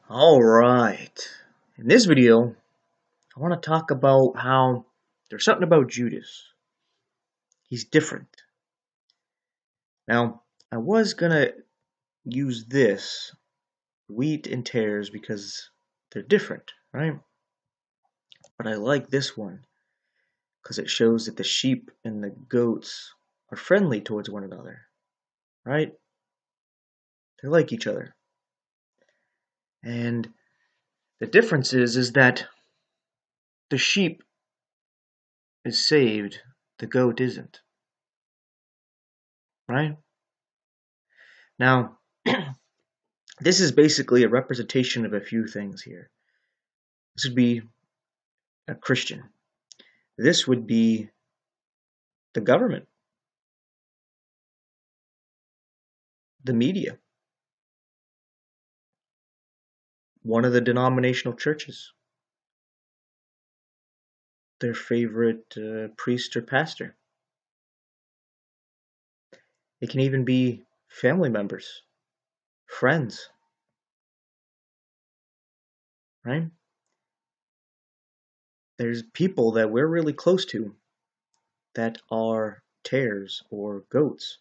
Alright, in this video, I want to talk about how there's something about Judas. He's different. Now, I was gonna use this, wheat and tares, because they're different, right? But I like this one, because it shows that the sheep and the goats are friendly towards one another, right? They like each other. And the difference is that the sheep is saved, the goat isn't, right? Now, this is basically a representation of a few things here. This would be a Christian. This would be the government, the media, one of the denominational churches, their favorite priest or pastor. It can even be family members, friends, right? There's people that we're really close to that are tares or goats.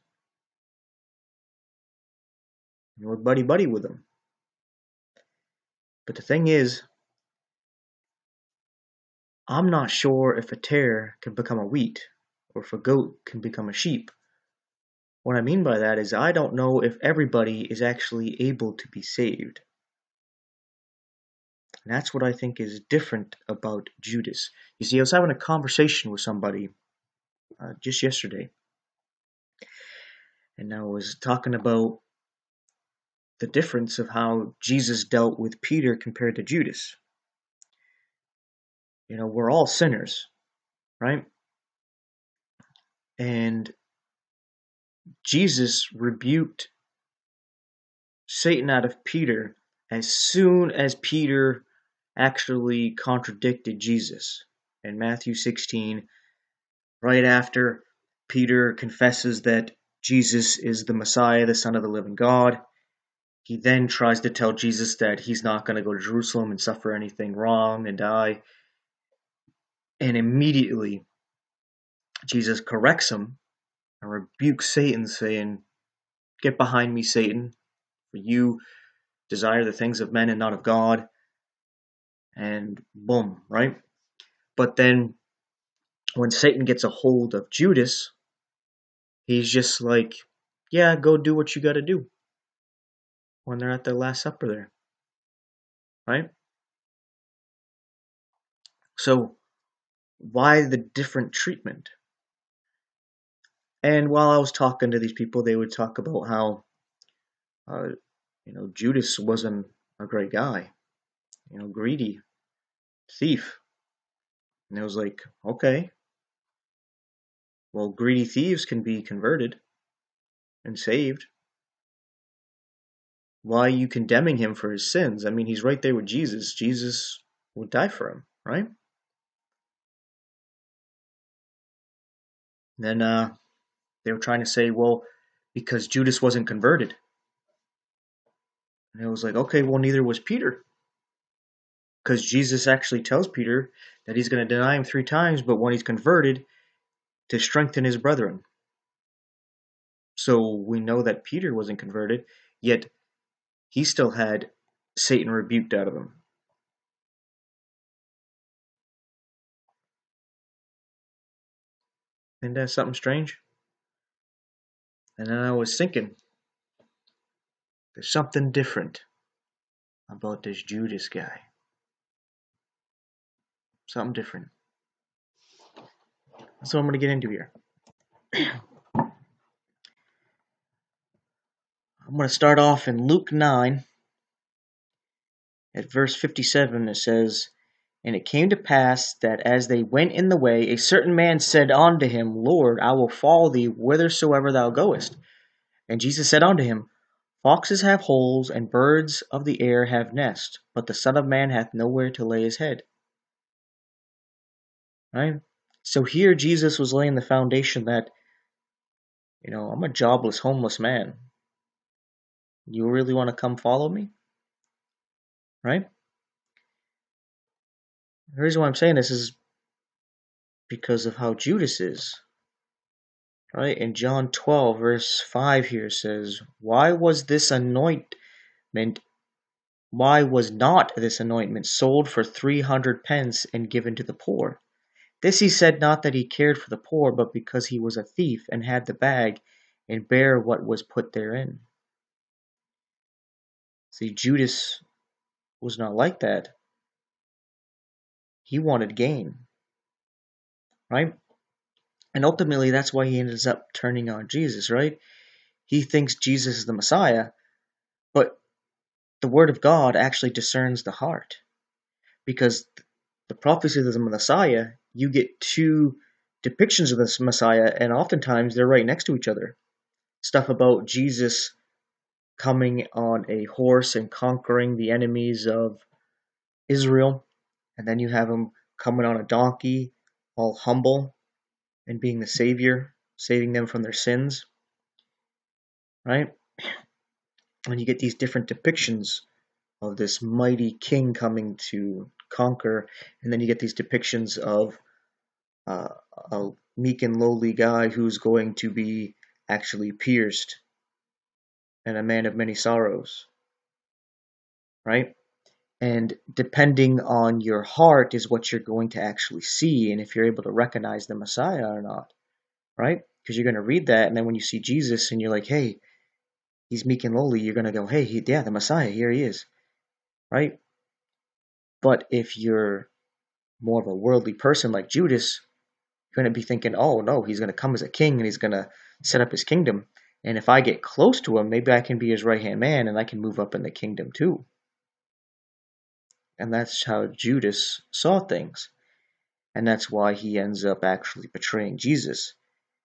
And we're buddy-buddy with them. But the thing is, I'm not sure if a tare can become a wheat or if a goat can become a sheep. What I mean by that is I don't know if everybody is actually able to be saved. And that's what I think is different about Judas. You see, I was having a conversation with somebody just yesterday, and I was talking about the difference of how Jesus dealt with Peter compared to Judas. You know, we're all sinners, right? And Jesus rebuked Satan out of Peter as soon as Peter actually contradicted Jesus. In Matthew 16, right after Peter confesses that Jesus is the Messiah, the Son of the living God, he then tries to tell Jesus that he's not going to go to Jerusalem and suffer anything wrong and die. And immediately, Jesus corrects him and rebukes Satan, saying, "Get behind me, Satan, for you desire the things of men and not of God." And boom, right? But then when Satan gets a hold of Judas, he's just like, yeah, go do what you got to do when they're at their Last Supper there, right? So why the different treatment? And while I was talking to these people, they would talk about how, uh, Judas wasn't a great guy, greedy, thief. And I was like, okay, well, greedy thieves can be converted and saved. Why are you condemning him for his sins? I mean, he's right there with Jesus. Jesus would die for him, right? And then they were trying to say, well, because Judas wasn't converted. And it was like, okay, well, neither was Peter. Because Jesus actually tells Peter that he's going to deny him 3 times, but when he's converted, to strengthen his brethren. So we know that Peter wasn't converted, yet he still had Satan rebuked out of him. Isn't that something strange? And then I was thinking, there's something different about this Judas guy. Something different. That's what I'm going to get into here. I'm going to start off in Luke 9 at verse 57. It says, "And it came to pass that as they went in the way, a certain man said unto him, Lord, I will follow thee whithersoever thou goest. And Jesus said unto him, Foxes have holes, and birds of the air have nests, but the Son of Man hath nowhere to lay his head." Right? So here Jesus was laying the foundation that, I'm a jobless, homeless man. You really want to come follow me? right? The reason why I'm saying this is because of how Judas is, right? In John 12, verse 5 here says, Why was not this anointment sold for 300 pence and given to the poor? This he said not that he cared for the poor, but because he was a thief and had the bag and bare what was put therein. See, Judas was not like that. He wanted gain, right? And ultimately, that's why he ends up turning on Jesus, right? He thinks Jesus is the Messiah, but the Word of God actually discerns the heart. Because the prophecies of the Messiah, you get two depictions of this Messiah, and oftentimes they're right next to each other. Stuff about Jesus coming on a horse and conquering the enemies of Israel, and then you have him coming on a donkey, all humble, and being the Savior, saving them from their sins, right? And you get these different depictions of this mighty king coming to conquer, and then you get these depictions of uh, a meek and lowly guy who's going to be actually pierced, and a man of many sorrows, right? And depending on your heart is what you're going to actually see, and if you're able to recognize the Messiah or not, right? Because you're going to read that, and then when you see Jesus and you're like, hey, he's meek and lowly, you're going to go, hey, yeah, the Messiah, here he is, right? But if you're more of a worldly person like Judas, you're going to be thinking, oh no, he's going to come as a king and he's going to set up his kingdom. And if I get close to him, maybe I can be his right hand man and I can move up in the kingdom too. And that's how Judas saw things. And that's why he ends up actually betraying Jesus.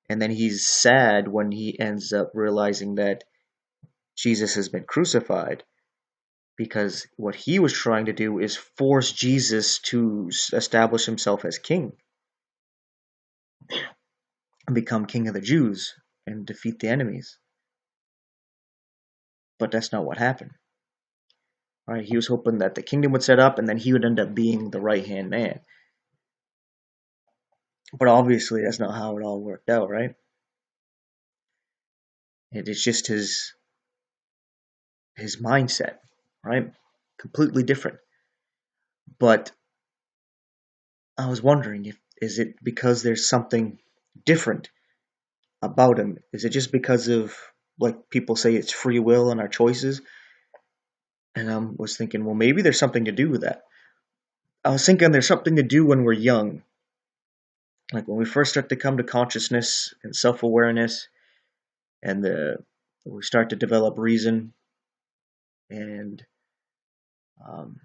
And then he's sad when he ends up realizing that Jesus has been crucified, because what he was trying to do is force Jesus to establish himself as king and become king of the Jews and defeat the enemies. But that's not what happened. Right? He was hoping that the kingdom would set up and then he would end up being the right hand man. But obviously that's not how it all worked out, right? It's just his mindset, right? Completely different. But I was wondering, if is it because there's something different about him? Is it just because of, like people say, it's free will and our choices? And I was thinking, well, maybe there's something to do with that. I was thinking there's something to do when we're young. Like when we first start to come to consciousness and self-awareness, and we start to develop reason, and um,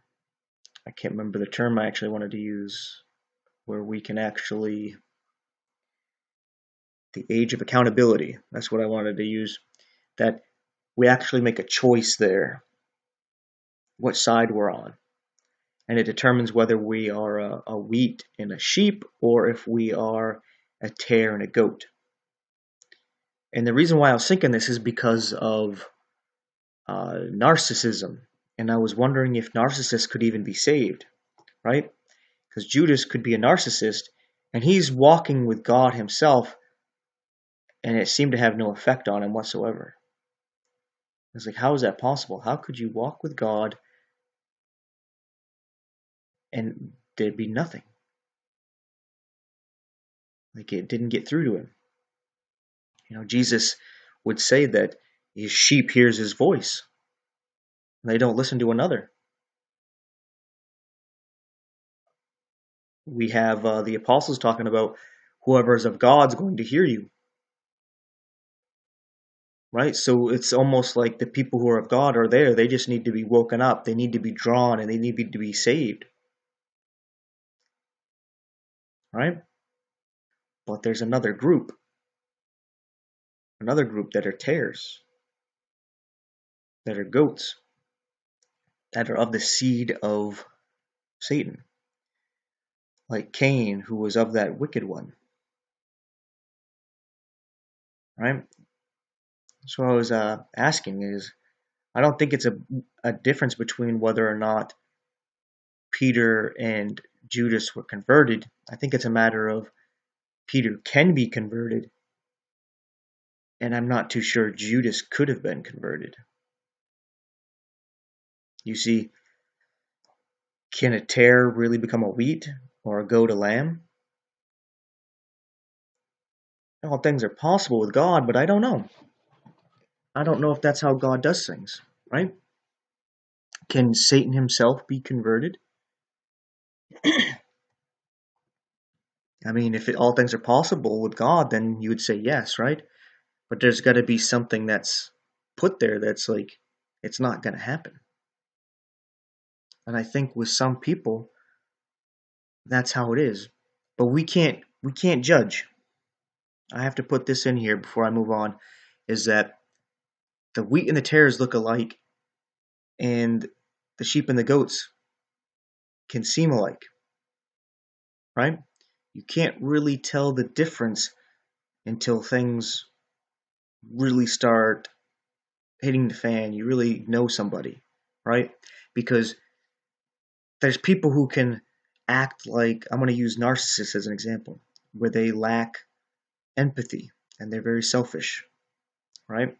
I can't remember the term I actually wanted to use, where we can actually, the age of accountability, that's what I wanted to use, that we actually make a choice there, what side we're on. And it determines whether we are a wheat and a sheep, or if we are a tare and a goat. And the reason why I was thinking this is because of narcissism. And I was wondering if narcissists could even be saved, right? Because Judas could be a narcissist, and he's walking with God himself, and it seemed to have no effect on him whatsoever. It's like, how is that possible? How could you walk with God and there'd be nothing? Like, it didn't get through to him. You know, Jesus would say that his sheep hears his voice, and they don't listen to another. We have the apostles talking about whoever is of God's going to hear you, right? So it's almost like the people who are of God are there. They just need to be woken up. They need to be drawn, and they need to be saved, right? But there's another group that are tares, that are goats, that are of the seed of Satan, like Cain, who was of that wicked one, right? So I was asking is, I don't think it's a difference between whether or not Peter and Judas were converted. I think it's a matter of Peter can be converted, and I'm not too sure Judas could have been converted. You see, can a tare really become a wheat, or a goat a lamb? All things are possible with God, but I don't know. I don't know if that's how God does things, right? Can Satan himself be converted? I mean, if all things are possible with God, then you would say yes, right? But there's got to be something that's put there that's like, it's not going to happen. And I think with some people, that's how it is. But we can't judge. I have to put this in here before I move on, is that the wheat and the tares look alike, and the sheep and the goats can seem alike, right? You can't really tell the difference until things really start hitting the fan. You really know somebody, right? Because there's people who can act like, I'm going to use narcissists as an example, where they lack empathy and they're very selfish, right?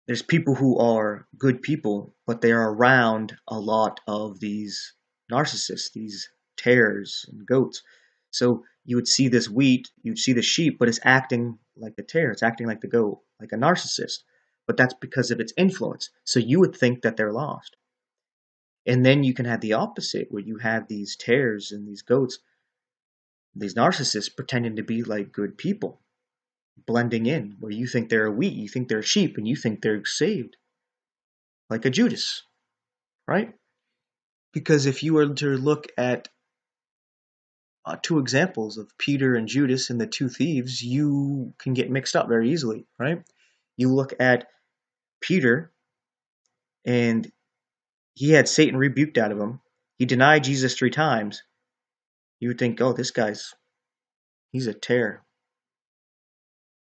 There's people who are good people, but they are around a lot of these narcissists, these tares and goats. So you would see this wheat, you'd see the sheep, but it's acting like the tare, it's acting like the goat, like a narcissist. But that's because of its influence. So you would think that they're lost. And then you can have the opposite, where you have these tares and these goats, these narcissists pretending to be like good people, blending in, where you think they're a wheat, you think they're a sheep, and you think they're saved, like a Judas, right? Because if you were to look at two examples of Peter and Judas and the two thieves, you can get mixed up very easily, right? You look at Peter, and he had Satan rebuked out of him. He denied Jesus 3 times. You would think, oh, he's a tare.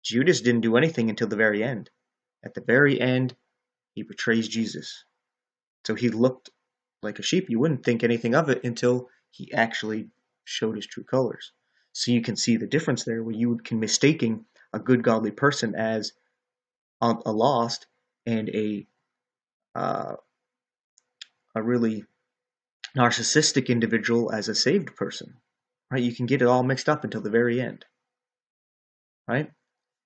Judas didn't do anything until the very end. At the very end, he betrays Jesus. So he looked like a sheep. You wouldn't think anything of it until he actually showed his true colors. So you can see the difference there, where you can mistaking a good godly person as a lost and uh, a really narcissistic individual as a saved person, right? You can get it all mixed up until the very end, right?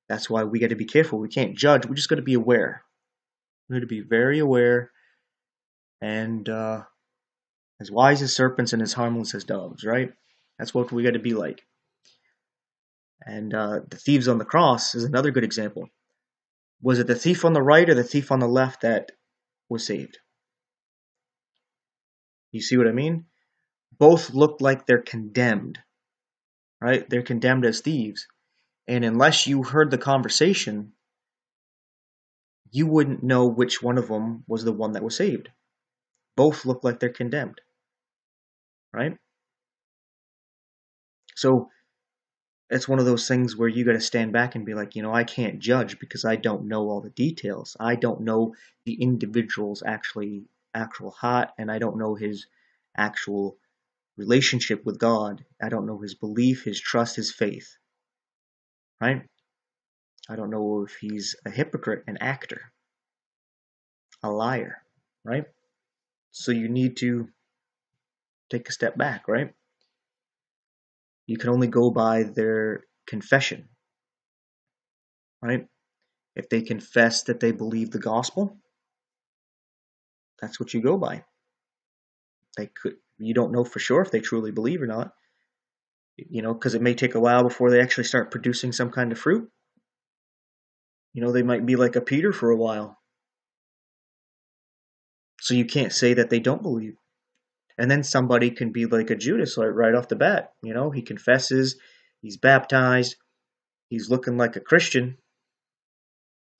That's why we got to be careful. We can't judge. We just got to be aware. We got to be very aware and as wise as serpents and as harmless as doves, right? That's what we got to be like. And the thieves on the cross is another good example. Was it the thief on the right or the thief on the left that was saved? You see what I mean? Both look like they're condemned, right? They're condemned as thieves. And unless you heard the conversation, you wouldn't know which one of them was the one that was saved. Both look like they're condemned, right? So it's one of those things where you got to stand back and be like, I can't judge because I don't know all the details. I don't know the individual's actual heart, and I don't know his actual relationship with God. I don't know his belief, his trust, his faith, right? I don't know if he's a hypocrite, an actor, a liar, right? So you need to take a step back, right? You can only go by their confession, right? If they confess that they believe the gospel, that's what you go by. You don't know for sure if they truly believe or not, because it may take a while before they actually start producing some kind of fruit. They might be like a Peter for a while. So you can't say that they don't believe. And then somebody can be like a Judas right off the bat. He confesses, he's baptized, he's looking like a Christian,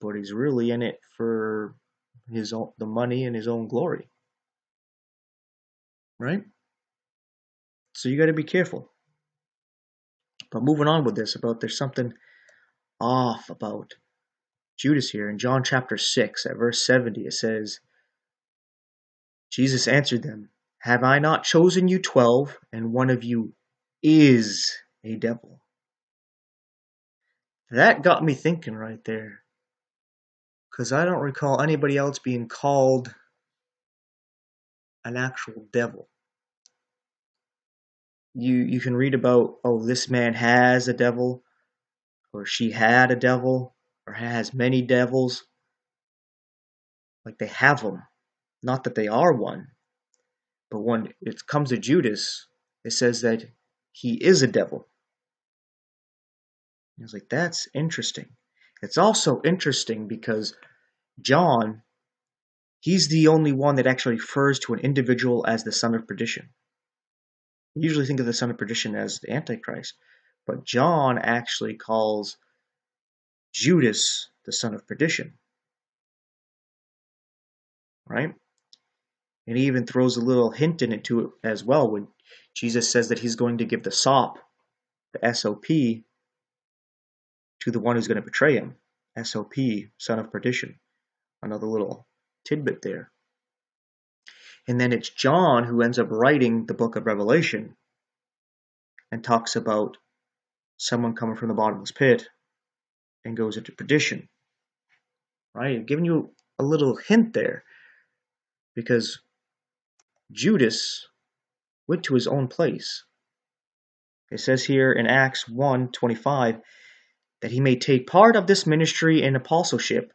but he's really in it for the money and his own glory. Right? So you got to be careful. But moving on with this, there's something off about Judas here. In John chapter 6 at verse 70, it says, Jesus answered them, "Have I not chosen you 12, and one of you is a devil?" That got me thinking right there, because I don't recall anybody else being called an actual devil. You can read about, oh, this man has a devil, or she had a devil, or has many devils. Like, they have them. Not that they are one, but when it comes to Judas, it says that he is a devil. I was like, that's interesting. It's also interesting because John, he's the only one that actually refers to an individual as the son of perdition. We usually think of the son of perdition as the Antichrist, but John actually calls Judas the son of perdition, right? And he even throws a little hint into it as well when Jesus says that he's going to give the SOP, the SOP, to the one who's going to betray him. SOP, son of perdition. Another little tidbit there. And then it's John who ends up writing the book of Revelation and talks about someone coming from the bottomless pit and goes into perdition. Right? I'm giving you a little hint there because Judas went to his own place. It says here in Acts 1:25 that he may take part of this ministry and apostleship,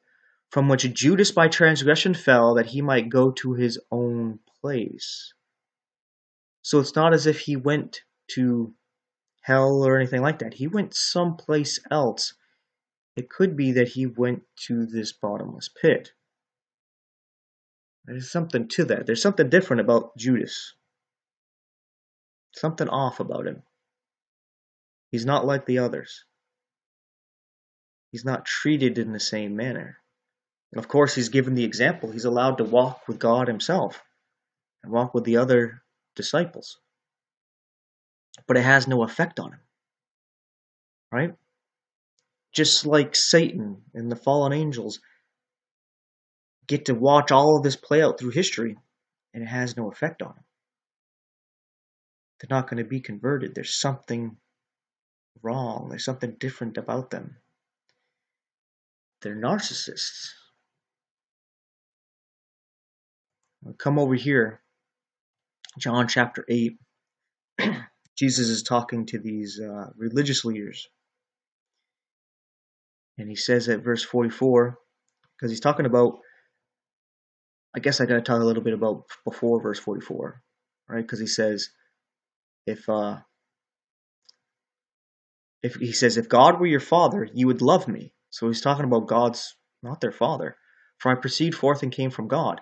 from which Judas by transgression fell, that he might go to his own place. So it's not as if he went to hell or anything like that. He went someplace else. It could be that he went to this bottomless pit. There's something to that. There's something different about Judas. Something off about him. He's not like the others. He's not treated in the same manner. And of course, he's given the example. He's allowed to walk with God himself and walk with the other disciples. But it has no effect on him. Right? Just like Satan and the fallen angels get to watch all of this play out through history, and it has no effect on them. They're not going to be converted. There's something wrong. There's something different about them. They're narcissists. Come over here, John chapter 8. Jesus is talking to these religious leaders. And he says at verse 44, because he's talking about, I guess I got to talk a little bit about before verse 44, right? Because he says, if he says, if God were your father, you would love me. So he's talking about God's not their father. For I proceed forth and came from God.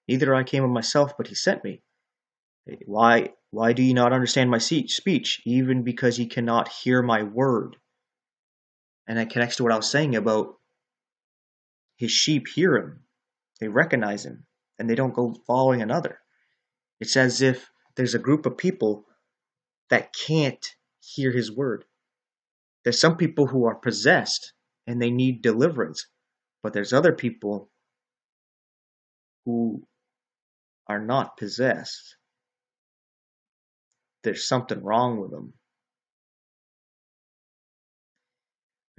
Neither I came of myself, but he sent me. Why do you not understand my speech, even because you cannot hear my word? And that connects to what I was saying about his sheep hear him. They recognize him, and they don't go following another. It's as if there's a group of people that can't hear his word. There's some people who are possessed, and they need deliverance. But there's other people who are not possessed. There's something wrong with them.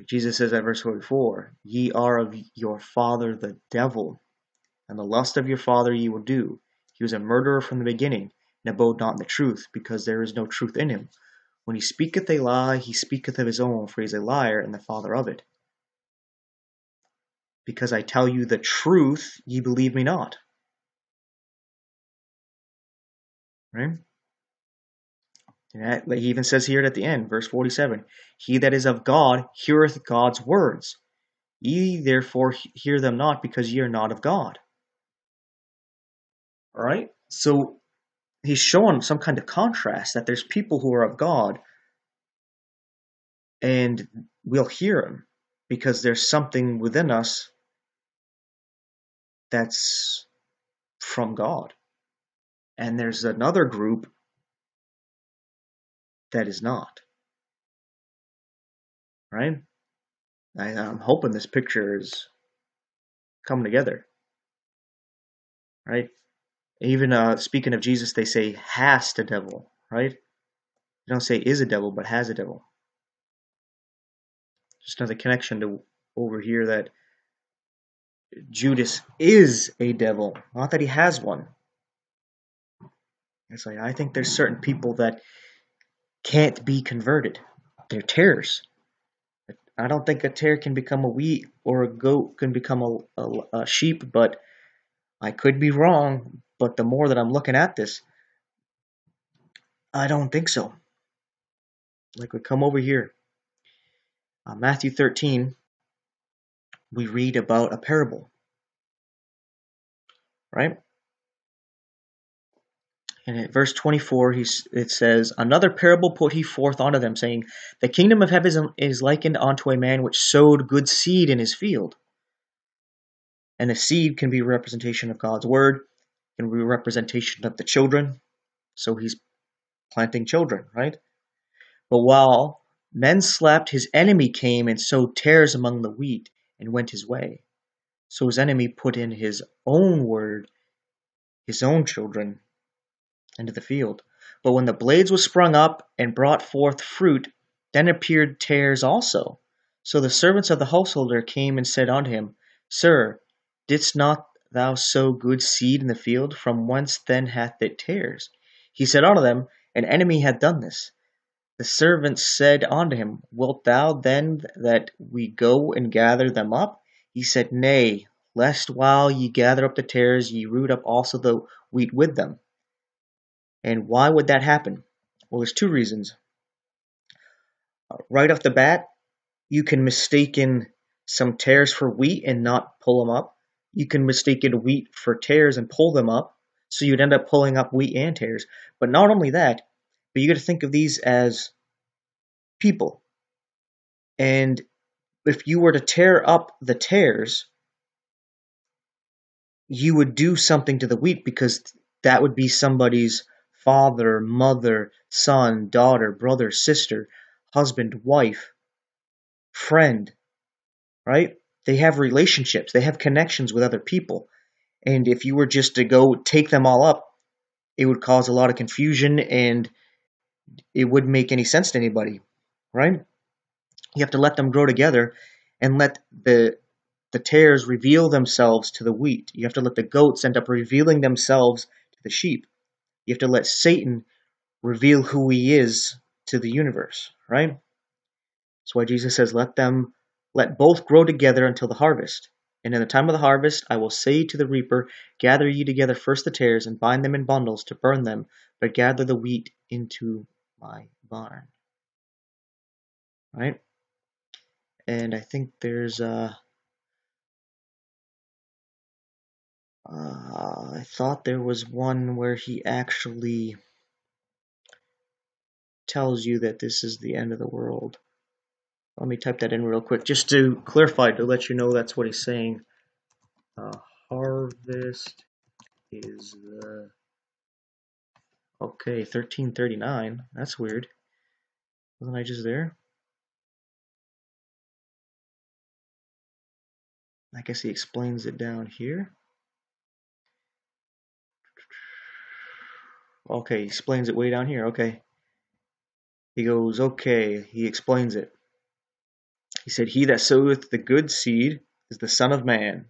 Jesus says at verse 44, ye are of your father the devil, and the lust of your father ye will do. He was a murderer from the beginning, and abode not in the truth, because there is no truth in him. When he speaketh a lie, he speaketh of his own, for he is a liar and the father of it. Because I tell you the truth, ye believe me not. Right? And he even says here at the end, verse 47, he that is of God heareth God's words. Ye therefore hear them not, because ye are not of God. All right? So he's showing some kind of contrast, that there's people who are of God, and we'll hear him, because there's something within us that's from God. And there's another group that is not. Right? I'm hoping this picture is coming together. Right? Even speaking of Jesus, they say has the devil, right? They don't say is a devil, but has a devil. Just another connection to over here that Judas is a devil, not that he has one. It's like I think there's certain people that can't be converted. They're tares. I don't think a tare can become a wheat or a goat can become a sheep, but I could be wrong. But the more that I'm looking at this, I don't think so. Like we come over here, Matthew 13, we read about a parable, right? And in verse 24, it says, Another parable put he forth unto them, saying, The kingdom of heaven is likened unto a man which sowed good seed in his field. And the seed can be a representation of God's word, can be a representation of the children. So he's planting children, right? But while men slept, his enemy came and sowed tares among the wheat and went his way. So his enemy put in his own word, his own children, into the field. But when the blades was sprung up and brought forth fruit, then appeared tares also. So the servants of the householder came and said unto him, Sir, didst not thou sow good seed in the field? From whence then hath it tares? He said unto them, An enemy hath done this. The servants said unto him, Wilt thou then that we go and gather them up? He said, Nay, lest while ye gather up the tares, ye root up also the wheat with them. And why would that happen? Well, there's two reasons. Right off the bat, you can mistaken some tares for wheat and not pull them up. You can mistaken wheat for tares and pull them up, so you'd end up pulling up wheat and tares. But not only that, but you got to think of these as people. And if you were to tear up the tares, you would do something to the wheat because that would be somebody's father, mother, son, daughter, brother, sister, husband, wife, friend, right? They have relationships, they have connections with other people. And if you were just to go take them all up, it would cause a lot of confusion and it wouldn't make any sense to anybody, right? You have to let them grow together and let the tares reveal themselves to the wheat. You have to let the goats end up revealing themselves to the sheep. You have to let Satan reveal who he is to the universe, right? That's why Jesus says, let both grow together until the harvest. And in the time of the harvest, I will say to the reaper, Gather ye together first the tares, and bind them in bundles to burn them, but gather the wheat into my barn. Right? And I think there's I thought there was one where he actually tells you that this is the end of the world. Let me type that in real quick, just to clarify, to let you know that's what he's saying. Harvest is the... Okay, 1339. That's weird. Wasn't I just there? I guess he explains it down here. Okay, he explains it way down here. Okay. He goes, okay, he explains it. He said, He that soweth the good seed is the Son of Man.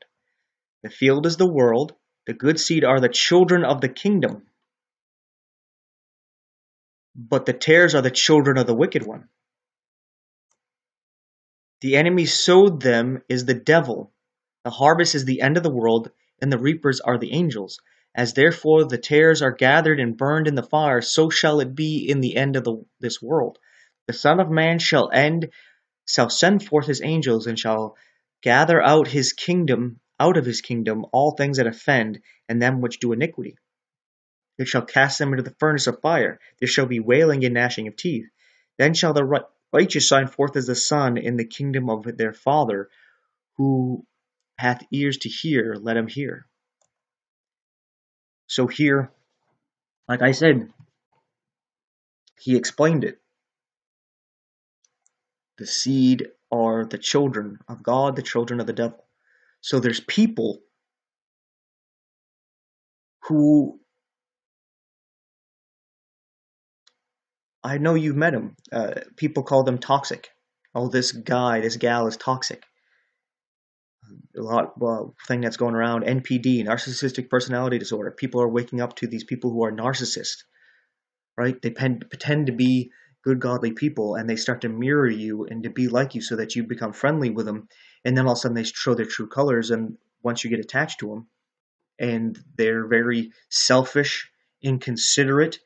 The field is the world. The good seed are the children of the kingdom. But the tares are the children of the wicked one. The enemy sowed them is the devil. The harvest is the end of the world, and the reapers are the angels. As therefore the tares are gathered and burned in the fire, so shall it be in the end of this world. The Son of Man shall send forth his angels, and shall gather out of his kingdom all things that offend, and them which do iniquity. They shall cast them into the furnace of fire. There shall be wailing and gnashing of teeth. Then shall the righteous shine forth as the sun in the kingdom of their Father. Who hath ears to hear, let him hear. So here, like I said, he explained it. The seed are the children of God, the children of the devil. So there's people who I know you've met them. People call them toxic. Oh, this guy, this gal is toxic. A lot thing that's going around. NPD, narcissistic personality disorder. People are waking up to these people who are narcissists, right? They pretend to be good, godly people, and they start to mirror you and to be like you, so that you become friendly with them, and then all of a sudden they show their true colors. And once you get attached to them, and they're very selfish, inconsiderate,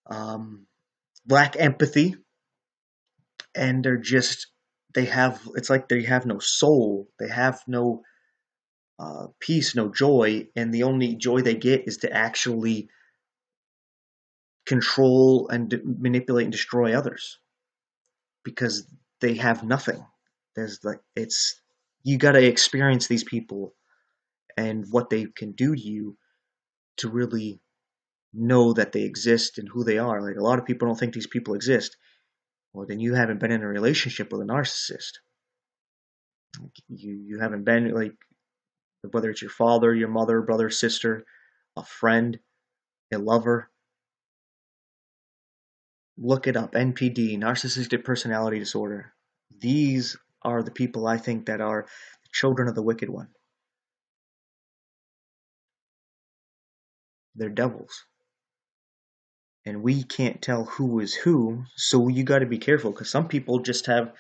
um, lack empathy, and it's like they have no soul, they have no peace, no joy, and the only joy they get is to actually control and manipulate and destroy others, because they have nothing. There's like it's You got to experience these people and what they can do to you to really know that they exist and who they are. Like, a lot of people don't think these people exist. Well, then you haven't been in a relationship with a narcissist. You haven't been, like, whether it's your father, your mother, brother, sister, a friend, a lover. Look it up. NPD, narcissistic personality disorder. These are the people I think that are the children of the wicked one. They're devils. And we can't tell who is who, so you got to be careful, because some people just have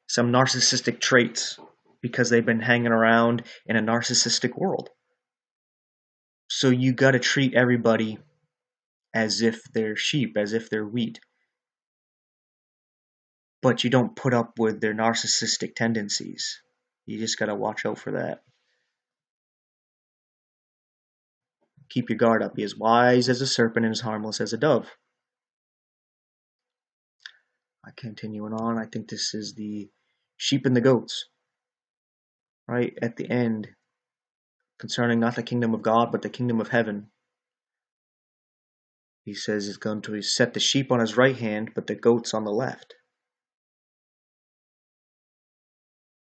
some narcissistic traits because they've been hanging around in a narcissistic world. So you got to treat everybody as if they're sheep, as if they're wheat. But you don't put up with their narcissistic tendencies. You just got to watch out for that. Keep your guard up. Be as wise as a serpent and as harmless as a dove. Continuing on, I think this is the sheep and the goats. Right at the end, concerning not the kingdom of God, but the kingdom of heaven. He says he's going to set the sheep on his right hand, but the goats on the left.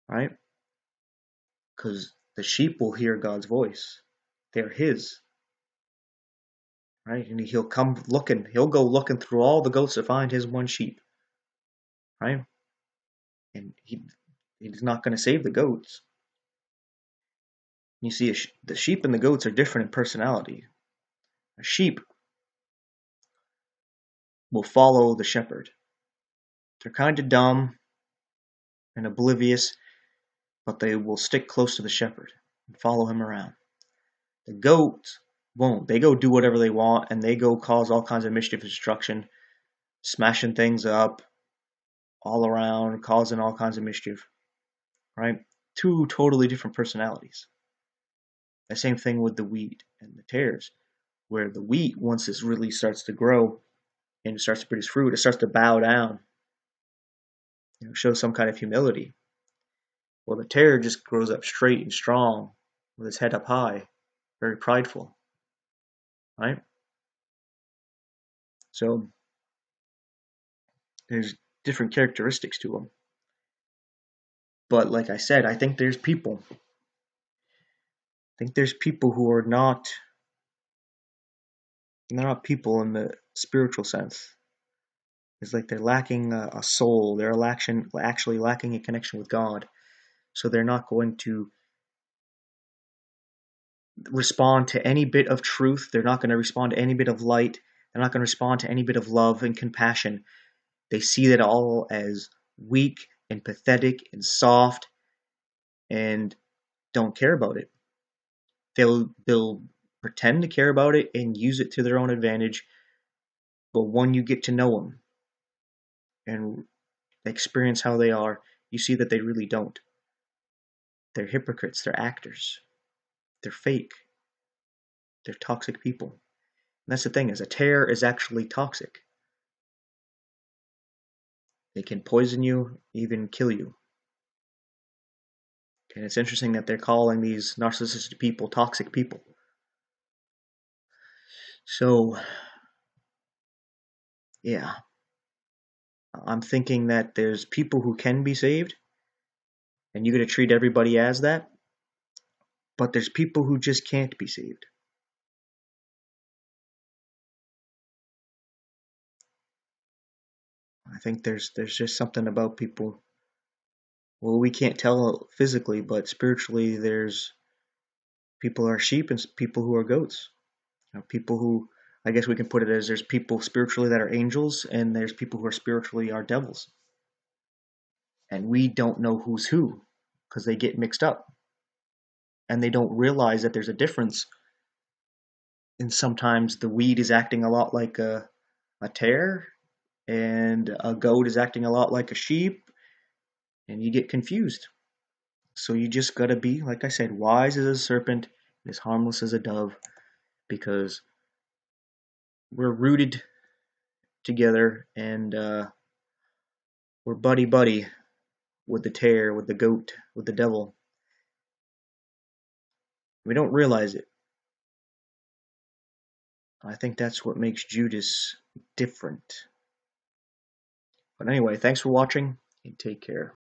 Right? Because the sheep will hear God's voice. They're his. Right? And he'll come looking. He'll go looking through all the goats to find his one sheep. Right? And he's not going to save the goats. You see, the sheep and the goats are different in personality. A sheep will follow the shepherd. They're kind of dumb and oblivious, but they will stick close to the shepherd and follow him around. The goats won't. They go do whatever they want, and they go cause all kinds of mischief and destruction, smashing things up all around, causing all kinds of mischief. Right? Two totally different personalities. The same thing with the wheat and the tares, where the wheat, once it really starts to grow and it starts to produce fruit, it starts to bow down, show some kind of humility. Well, the tare just grows up straight and strong with its head up high, very prideful. Right? So there's different characteristics to them. But like I said, I think there's people. Who are not. They're not people in the spiritual sense. It's like they're lacking a soul. They're actually lacking a connection with God. So they're not going to respond to any bit of truth. They're not going to respond to any bit of light. They're not going to respond to any bit of love and compassion. They see it all as weak and pathetic and soft, and don't care about it. They'll pretend to care about it and use it to their own advantage, but when you get to know them and experience how they are, you see that they really don't. They're hypocrites, they're actors, they're fake, they're toxic people. And that's the thing, is a tare is actually toxic. They can poison you, even kill you. And it's interesting that they're calling these narcissistic people toxic people. So, yeah. I'm thinking that there's people who can be saved, and you got to treat everybody as that. But there's people who just can't be saved. I think there's just something about people. Well, we can't tell physically, but spiritually, there's people are sheep and people who are goats. People who, I guess we can put it as, there's people spiritually that are angels, and there's people who are spiritually are devils. And we don't know who's who because they get mixed up, and they don't realize that there's a difference. And sometimes the weed is acting a lot like a tare, and a goat is acting a lot like a sheep, and you get confused. So you just gotta be, like I said, wise as a serpent, and as harmless as a dove, because we're rooted together, and we're buddy buddy with the tare, with the goat, with the devil. We don't realize it. I think that's what makes Judas different. But anyway, thanks for watching, and take care.